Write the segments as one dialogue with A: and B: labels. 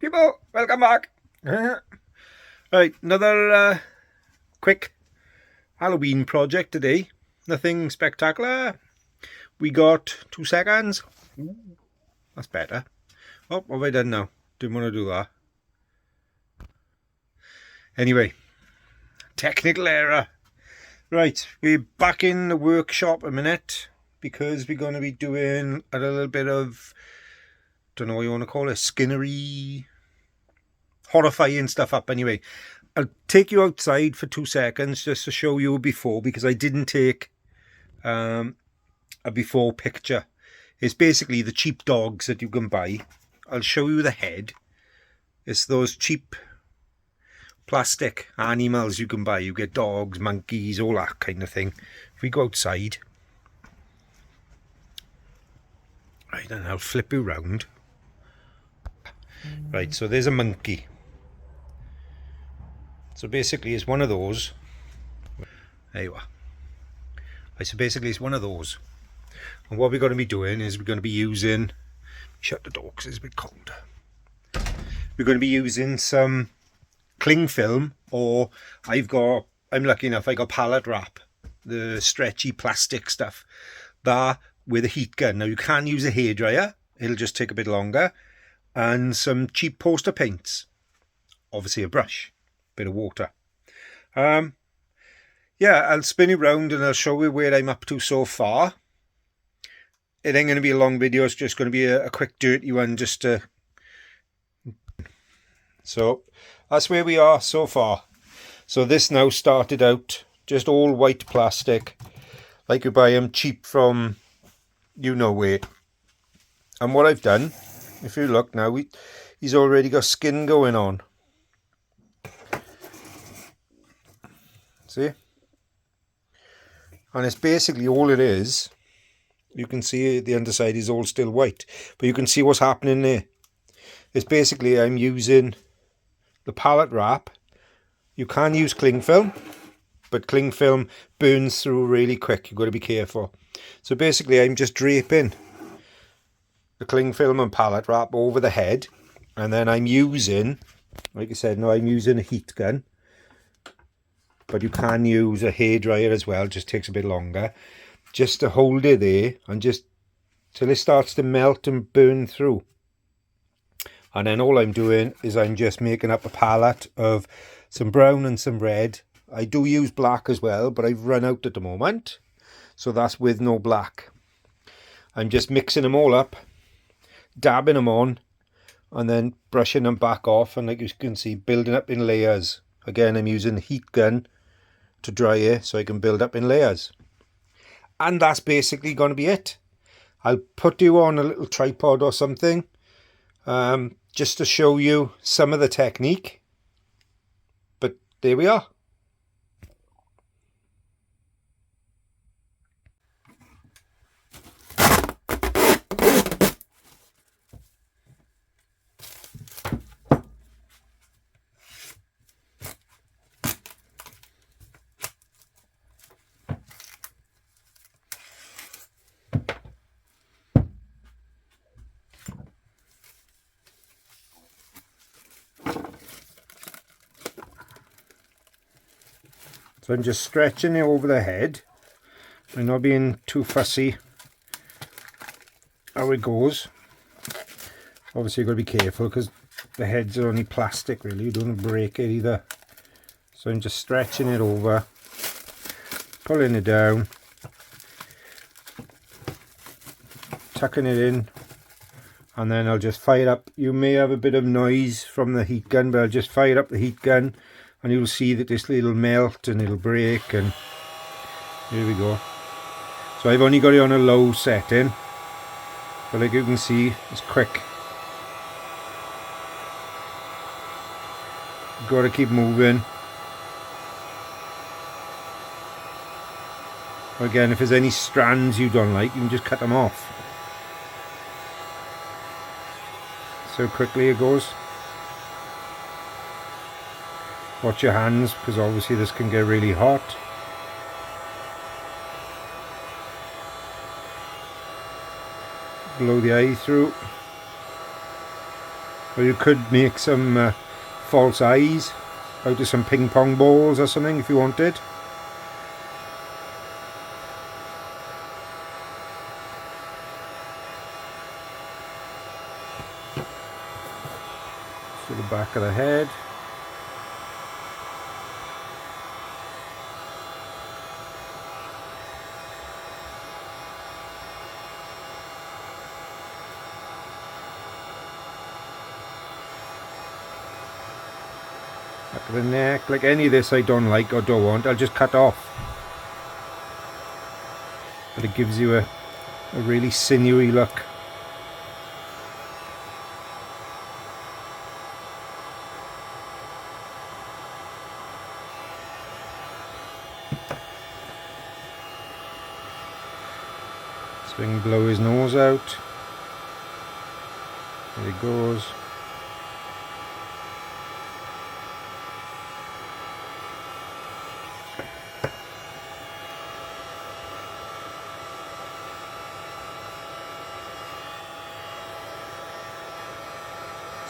A: People, welcome back. Right, another quick Halloween project today. Nothing spectacular. We got 2 seconds. Ooh, that's better. Oh, what have I done now? Didn't want to do that. Anyway, technical error. Right, we're back in the workshop a minute because we're going to be doing a little bit of, don't know what you want to call it, skinnery, horrifying stuff up. Anyway, I'll take you outside for 2 seconds just to show you a before, because I didn't take a before picture. It's basically the cheap dogs that you can buy. I'll show you the head. It's those cheap plastic animals you can buy. You get dogs, monkeys, all that kind of thing. If we go outside, right, and I'll flip you round. Right, so there's a monkey. So basically it's one of those. There you are. Right, so basically it's one of those. And what we're going to be doing is we're going to be using, shut the door because it's a bit cold. We're going to be using some cling film, or I'm lucky enough, I got pallet wrap, the stretchy plastic stuff, that with a heat gun. Now you can use a hairdryer, it'll just take a bit longer, and some cheap poster paints, obviously a brush, bit of water. Yeah, I'll spin it round and I'll show you where I'm up to so far. It ain't going to be a long video, it's just going to be a quick dirty one, just to... So that's where we are so far. So this now started out just all white plastic, like you buy them cheap from you know where. And what I've done, if you look now, he's already got skin going on. See? And it's basically all it is. You can see the underside is all still white, but you can see what's happening there. It's basically, I'm using the pallet wrap. You can use cling film, but cling film burns through really quick. You've got to be careful. So basically I'm just draping the cling film and pallet wrap over the head, and then I'm using, like I said, no, I'm using a heat gun, but you can use a hairdryer as well, just takes a bit longer, just to hold it there and just till it starts to melt and burn through. And then all I'm doing is I'm just making up a palette of some brown and some red. I do use black as well, but I've run out at the moment, so that's with no black. I'm just mixing them all up, dabbing them on, and then brushing them back off, and like you can see, building up in layers. Again, I'm using the heat gun to dry it so I can build up in layers. And that's basically going to be it. I'll put you on a little tripod or something, just to show you some of the technique. But there we are. So I'm just stretching it over the head. I'm not being too fussy how it goes. Obviously you've got to be careful because the heads are only plastic really, you don't want to break it either. So I'm just stretching it over, pulling it down, tucking it in, and then I'll just fire up. You may have a bit of noise from the heat gun, but I'll just fire up the heat gun and you'll see that this little melt and it'll break, and here we go. So I've only got it on a low setting, but like you can see, it's quick. You've got to keep moving. Again, if there's any strands you don't like, you can just cut them off. So quickly it goes. Watch your hands, because obviously this can get really hot. Blow the eye through. Or you could make some false eyes out of some ping pong balls or something if you wanted. To the back of the head. Back of the neck. Like any of this I don't like or don't want, I'll just cut off. But it gives you a really sinewy look. So we can blow his nose out. There he goes.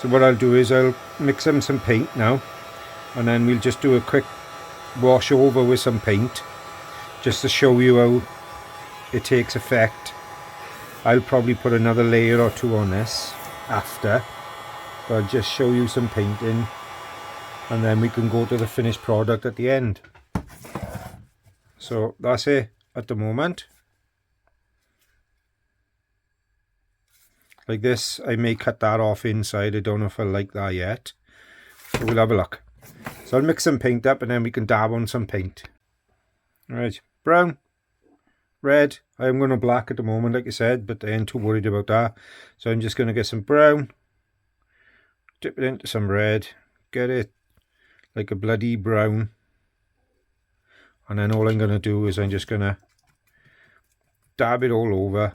A: So what I'll do is I'll mix him some paint now, and then we'll just do a quick wash over with some paint just to show you how it takes effect. I'll probably put another layer or two on this after, but I'll just show you some painting and then we can go to the finished product at the end. So that's it at the moment. Like this, I may cut that off inside. I don't know if I like that yet. So we'll have a look. So I'll mix some paint up and then we can dab on some paint. Alright, brown, red. I'm going to black at the moment, like I said, but I ain't too worried about that. So I'm just going to get some brown, dip it into some red, get it like a bloody brown. And then all I'm going to do is I'm just going to dab it all over.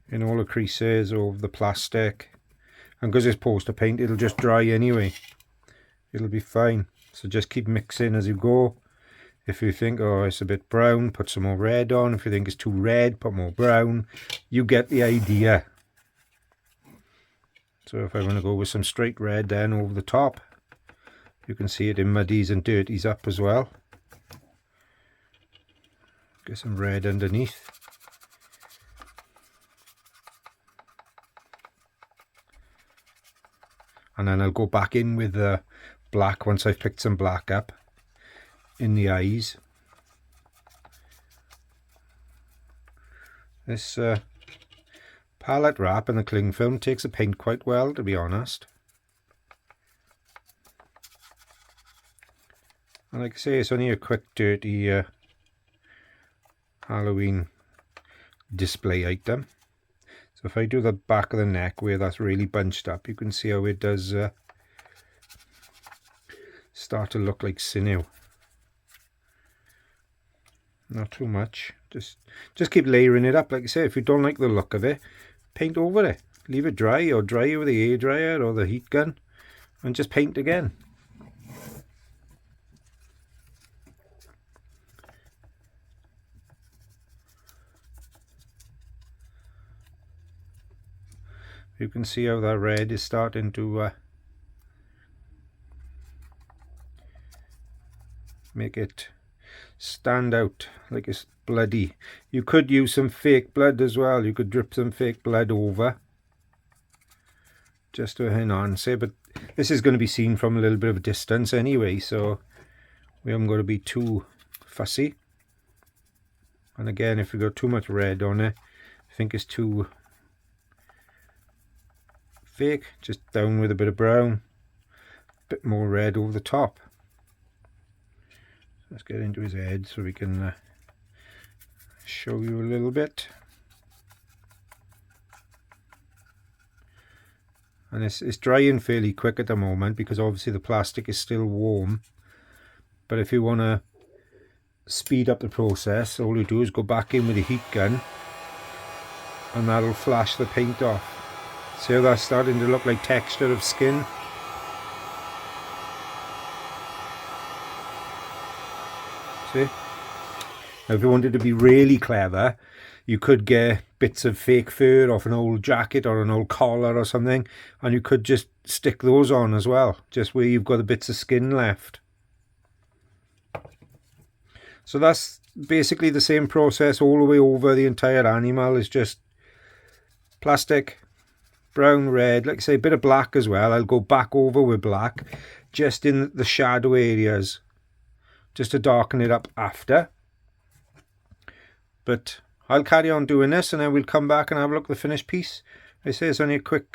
A: In all the creases of the plastic, and because it's poster paint it'll just dry anyway, it'll be fine. So just keep mixing as you go. If you think, oh, it's a bit brown, put some more red on. If you think it's too red, put more brown. You get the idea. So if I want to go with some straight red then over the top, you can see it in muddies and dirties up as well. Get some red underneath. And then I'll go back in with the black once I've picked some black up in the eyes. This palette wrap and the cling film takes the paint quite well, to be honest. And like I say, it's only a quick dirty Halloween display item. So if I do the back of the neck where that's really bunched up, you can see how it does start to look like sinew. Not too much. Just keep layering it up. Like I say, if you don't like the look of it, paint over it. Leave it dry, or dry it with the hairdryer or the heat gun, and just paint again. You can see how that red is starting to make it stand out like it's bloody. You could use some fake blood as well. You could drip some fake blood over just to enhance it, but this is going to be seen from a little bit of a distance anyway, so we haven't got to be too fussy. And again, if we got too much red on it, I think it's too fake, just down with a bit of brown, a bit more red over the top. Let's get into his head so we can show you a little bit. And it's drying fairly quick at the moment because obviously the plastic is still warm. But if you want to speed up the process, all you do is go back in with a heat gun and that'll flash the paint off. See how that's starting to look like texture of skin? See? Now, if you wanted to be really clever, you could get bits of fake fur off an old jacket or an old collar or something, and you could just stick those on as well, just where you've got the bits of skin left. So that's basically the same process all the way over the entire animal. Is just plastic, brown, red, like I say, a bit of black as well. I'll go back over with black just in the shadow areas, just to darken it up after. But I'll carry on doing this, and then we'll come back and have a look at the finished piece. I say it's only a quick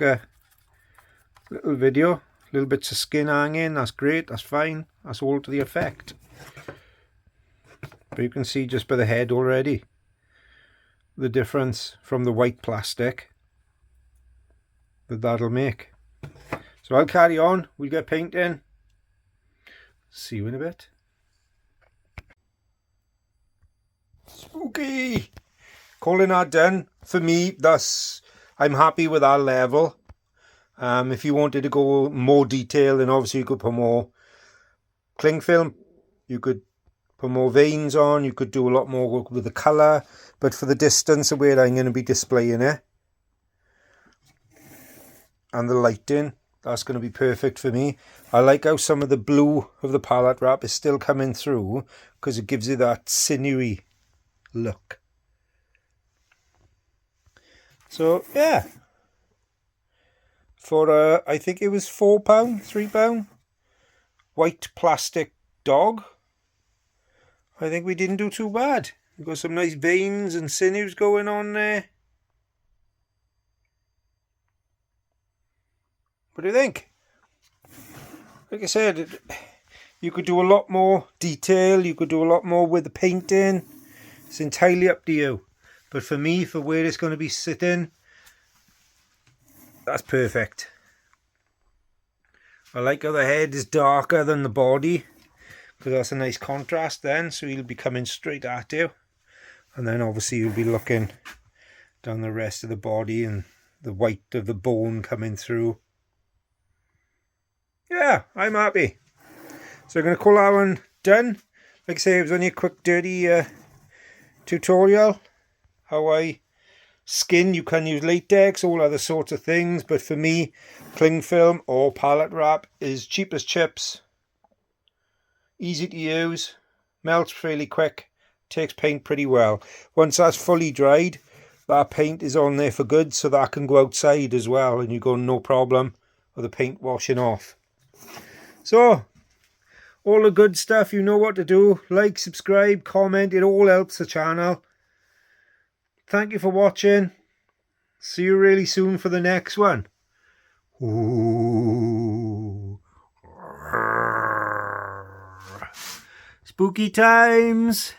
A: little video, little bits of skin hanging. That's great, that's fine, that's all to the effect. But you can see just by the head already the difference from the white plastic that'll make. So I'll carry on, we'll get painting. See you in a bit. Spooky! Calling that done. For me, I'm happy with that level. If you wanted to go more detail, then obviously you could put more cling film. You could put more veins on. You could do a lot more work with the colour. But for the distance of where I'm going to be displaying it, and the lighting, that's going to be perfect for me. I like how some of the blue of the palette wrap is still coming through, because it gives you that sinewy look. So yeah, for I think it was £4, £3 white plastic dog, I think we didn't do too bad. We've got some nice veins and sinews going on there. What do you think? Like I said, you could do a lot more detail, you could do a lot more with the painting. It's entirely up to you. But for me, for where it's going to be sitting, that's perfect. I like how the head is darker than the body, because that's a nice contrast then, so he'll be coming straight at you. And then obviously you'll be looking down the rest of the body and the white of the bone coming through. Yeah, I'm happy. So I'm going to call that one done. Like I say, it was only a quick dirty tutorial. How I skin. You can use latex, all other sorts of things, but for me, cling film or pallet wrap is cheap as chips, easy to use, melts fairly quick, takes paint pretty well. Once that's fully dried, that paint is on there for good, so that can go outside as well, and you go no problem with the paint washing off. So all the good stuff, you know what to do. Like, subscribe, comment, it all helps the channel. Thank you for watching. See you really soon for the next one. Ooh. Spooky times.